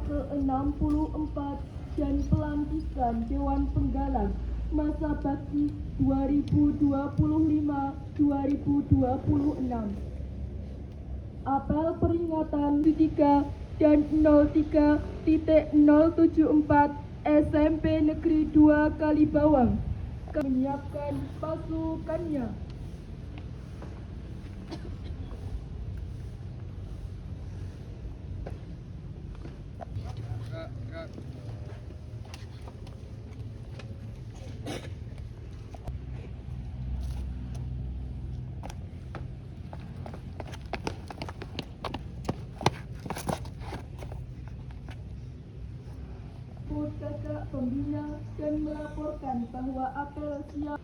ke-64 dan pelantikan Dewan Penggalang masa bakti 2025-2026. Apel peringatan 3 dan 03.074 SMP Negeri 2 Kalibawang menyiapkan pasukannya. Kakak pembina dan melaporkan bahwa apel siap.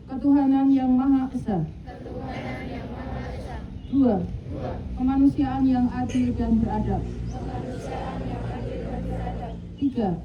Ketuhanan Yang Maha Esa. 2. Kemanusiaan yang adil dan beradab. 3.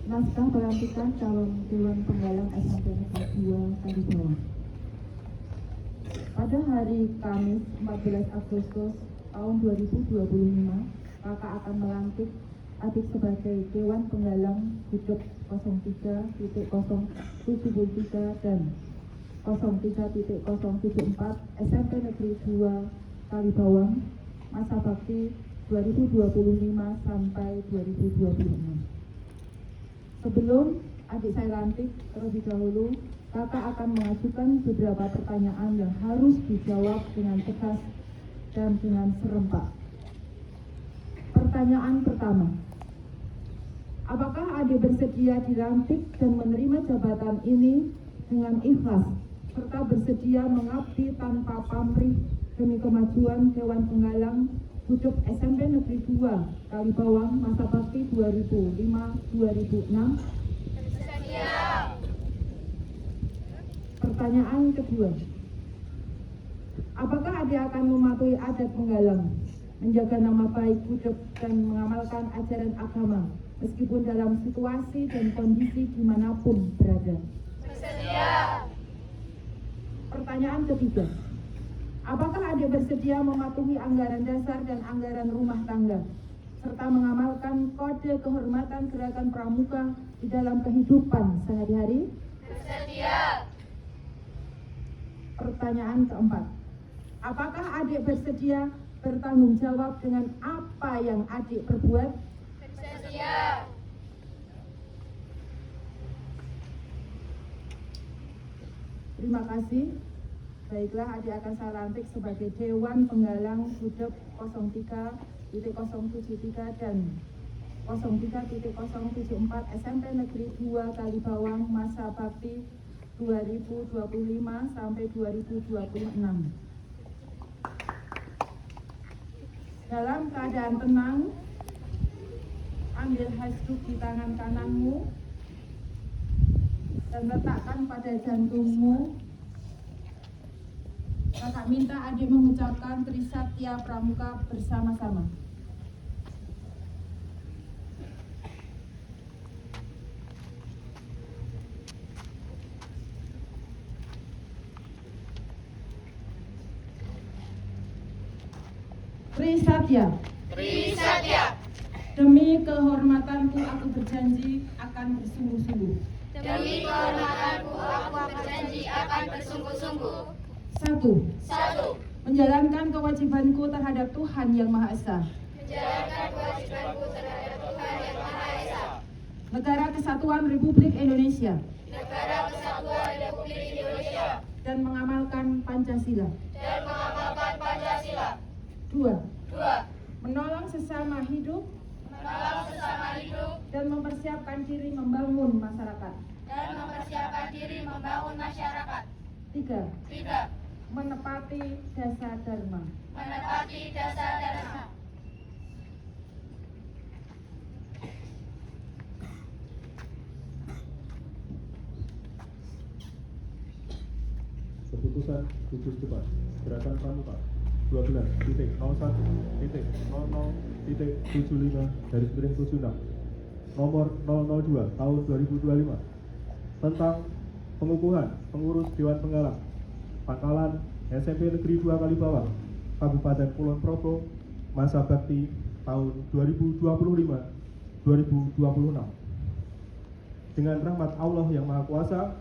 Naskah pelantikan calon Dewan Penggalang SMP Negeri 2 Kalibawang. Pada hari Kamis 14 Agustus tahun 2025, kakak akan melantik adik sebagai Dewan Penggalang hidup 03.073 dan 03.074 SMP Negeri 2 Kalibawang masa bakti 2025 sampai 2026. Sebelum adik saya lantik, terlebih dahulu kakak akan mengajukan beberapa pertanyaan yang harus dijawab dengan tegas dan dengan serempak. Pertanyaan pertama, apakah adik bersedia dilantik dan menerima jabatan ini dengan ikhlas serta bersedia mengabdi tanpa pamrih demi kemajuan Dewan Penggalang Hidup SMP Negeri 2 Kalibawang masa bakti 2005-2006? Bersedia. Pertanyaan kedua, apakah adik akan mematuhi adat Penggalang, menjaga nama baik hidup dan mengamalkan ajaran agama meskipun dalam situasi dan kondisi dimanapun berada? Bersedia. Pertanyaan ketiga, apakah adik bersedia mematuhi anggaran dasar dan anggaran rumah tangga, serta mengamalkan kode kehormatan gerakan pramuka di dalam kehidupan sehari-hari? Bersedia. Pertanyaan keempat, apakah adik bersedia bertanggung jawab dengan apa yang adik perbuat? Bersedia. Terima kasih. Baiklah, adik akan saya lantik sebagai Dewan Penggalang Hidup 03.073 dan 03.074 SMP Negeri 2 Kalibawang masa bakti 2025 sampai 2026. Dalam keadaan tenang, ambil hasduk di tangan kananmu dan letakkan pada jantungmu. Kakak minta adik mengucapkan Trisatya Pramuka bersama-sama. Trisatya. Trisatya. Demi kehormatanku aku berjanji akan bersungguh-sungguh. Demi kehormatanku aku berjanji akan bersungguh-sungguh. 1. Menjalankan kewajibanku terhadap Tuhan Yang Maha Esa. Menjalankan kewajibanku terhadap Tuhan Yang Maha Esa. Negara Kesatuan Republik Indonesia. Negara Kesatuan Republik Indonesia. Dan mengamalkan Pancasila. Dan mengamalkan Pancasila. 2. 2. Menolong sesama hidup Menolong sesama hidup dan mempersiapkan diri membangun masyarakat. dan mempersiapkan diri membangun masyarakat. 3. 3. Menepati jasa dharma. Menepati dasar dharma. Keputusan gugus depan Gerakan Pramuka 12.00.00.75/76 nomor 002 tahun 2025 tentang pengukuhan pengurus Dewan Penggalang Pangkalan SMP Negeri 2 Kalibawang Kabupaten Kulon Progo masa bakti tahun 2025-2026. Dengan rahmat Allah yang Maha Kuasa,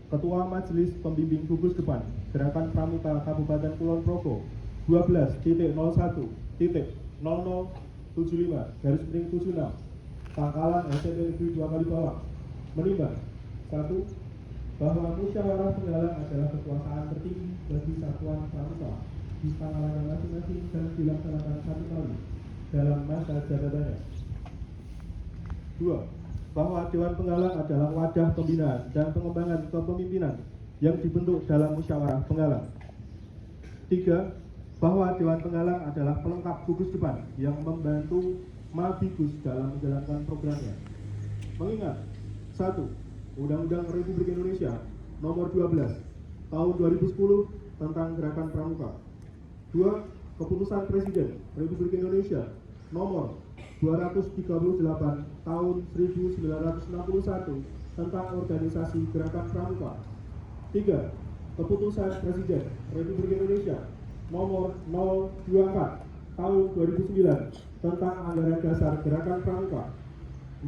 Ketua Majelis Pembimbing Gugus Depan Gerakan Pramuka Kabupaten Kulon Progo 12.01.0075/76 Pangkalan SMP Negeri 2 Kalibawang menimbang 1. Bahwa musyawarah penggalang adalah kekuasaan tertinggi bagi satuan pramuka di pangkalan masing-masing dan dilaksanakan satu kali dalam masa jabatannya. 2. Bahwa Dewan Penggalang adalah wadah pembinaan dan pengembangan kepemimpinan yang dibentuk dalam musyawarah penggalang. 3. Bahwa Dewan Penggalang adalah pelengkap gugus depan yang membantu Mabigus dalam menjalankan programnya. Mengingat 1. Undang-Undang Republik Indonesia Nomor 12 Tahun 2010 tentang Gerakan Pramuka. 2. Keputusan Presiden Republik Indonesia Nomor 238 Tahun 1961 tentang Organisasi Gerakan Pramuka. 3. Keputusan Presiden Republik Indonesia Nomor 024 Tahun 2009 tentang Anggaran Dasar Gerakan Pramuka.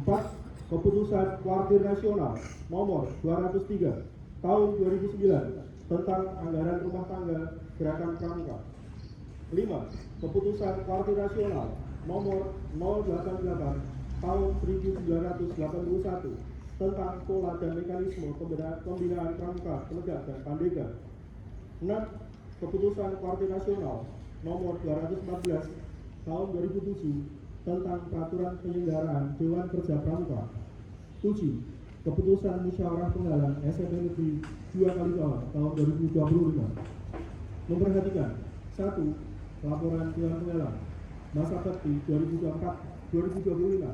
4. Keputusan Kuartir Nasional Nomor 203 Tahun 2009 tentang Anggaran Rumah Tangga Gerakan Pramuka. 5. Keputusan Kuartir Nasional Nomor 088 Tahun 1981 tentang pola dan mekanisme pembinaan pramuka, penegak dan pandega. 6. Keputusan Kuartir Nasional Nomor 214 Tahun 2007 tentang peraturan penyelenggaraan Dewan Kerja Pramuka. 7. Keputusan Musyawarah Penggalang SMP Negeri 2 Kalibawang tahun 2025 memperhatikan 1. Laporan Dewan Penggalang masa bakti 2024-2025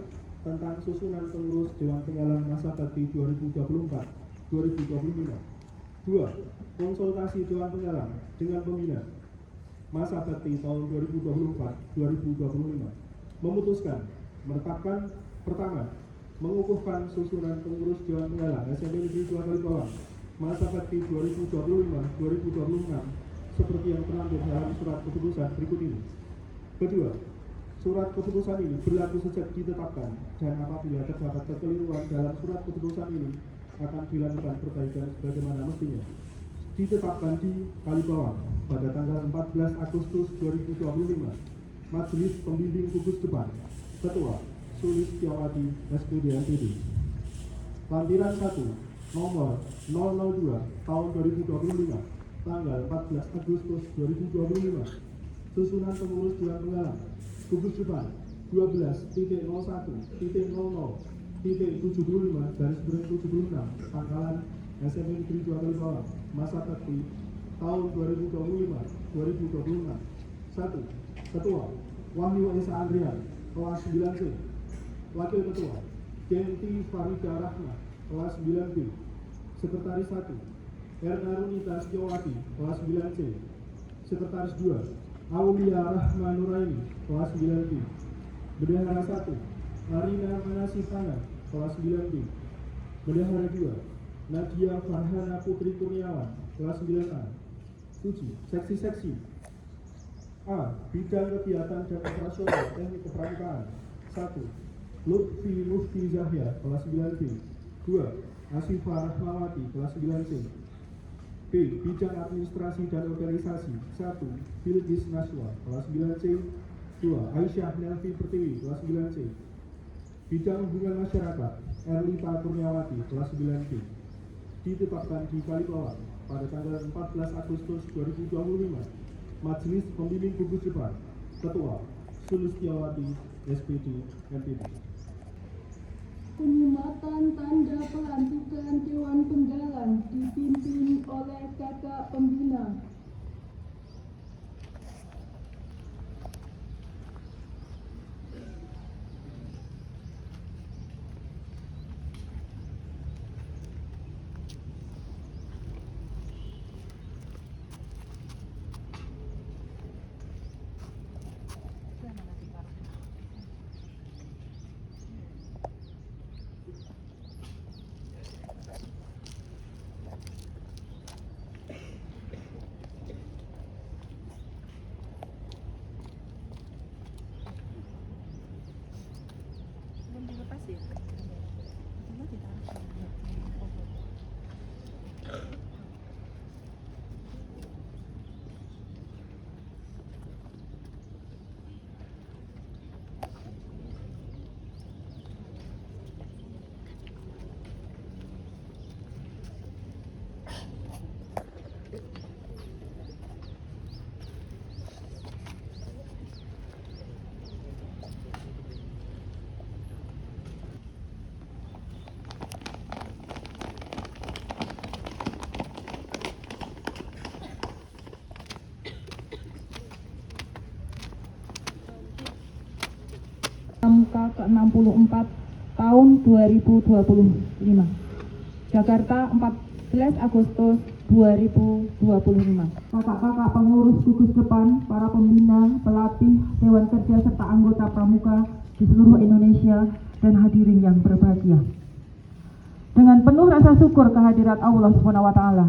tentang susunan pengurus Dewan Penggalang masa bakti 2024-2025. 2. Konsultasi Dewan Penggalang dengan pembina masa bakti tahun 2024-2025 memutuskan menetapkan pertama, mengukuhkan susunan pengurus Dewan Penggalang SMP Negeri 2 Kalibawang masa bakti 2025-2026 seperti yang tercantum dalam surat keputusan berikut ini. Kedua, surat keputusan ini berlaku sejak ditetapkan dan apabila terdapat kekeliruan dalam surat keputusan ini akan dilakukan perbaikan sebagaimana mestinya. Ditetapkan di Kalibawang pada tanggal 14 Agustus 2025. Majelis Pembimbing Gugus Depan Ketua Sulistiawati SPD MPD. Lampiran 1 Nomor 002 Tahun 2025 tanggal 14 Agustus 2025. Susunan pengurus Dewan Penggalang Gugus Depan 12.01.00.75 Pangkalan SMP Negeri 2 Kalibawang, masa bakti tahun 2025-2026. 1. Ketua Wahyu Esa Andrian, kelas 9C. Wakil Ketua Genti Farida Rahma, kelas 9B. Sekretaris 1 Erna Runita Setiawati, kelas 9C. Sekretaris 2 Aulia Rahma Nuraini, kelas 9B. Bendahara 1 Arina Manasifana, kelas 9B. Bendahara 2 Nadia Farhana Putri Kurniawan, kelas 9A. 7. Seksi-seksi. A. Bidang kegiatan dan operasional teknik kepramukaan. 1. Lutfi Mufti Zahya, kelas 9B. 2. Asifah Rahmawati, kelas 9C. B. Bidang administrasi dan organisasi. 1. Bilqis Naswa, kelas 9C. 2. Aisyah Nelvi Pertiwi, kelas 9C. Bidang hubungan masyarakat. Erlita Kurniawati, kelas 9B. Ditetapkan di Kalibawang pada tanggal 14 Agustus 2025. Majelis Pembimbing Gugus Depan. Ketua Sulistiawati, SPD, MPD. Penyematan tanda pelantikan Dewan Penggalan dipimpin oleh Kakak Pembina. Pramuka ke-64 tahun 2025. Jakarta 14 Agustus 2025. Kakak-kakak pengurus gugus depan, para pembina, pelatih, Dewan Kerja serta anggota Pramuka di seluruh Indonesia dan hadirin yang berbahagia. Dengan penuh rasa syukur kehadirat Allah SWT,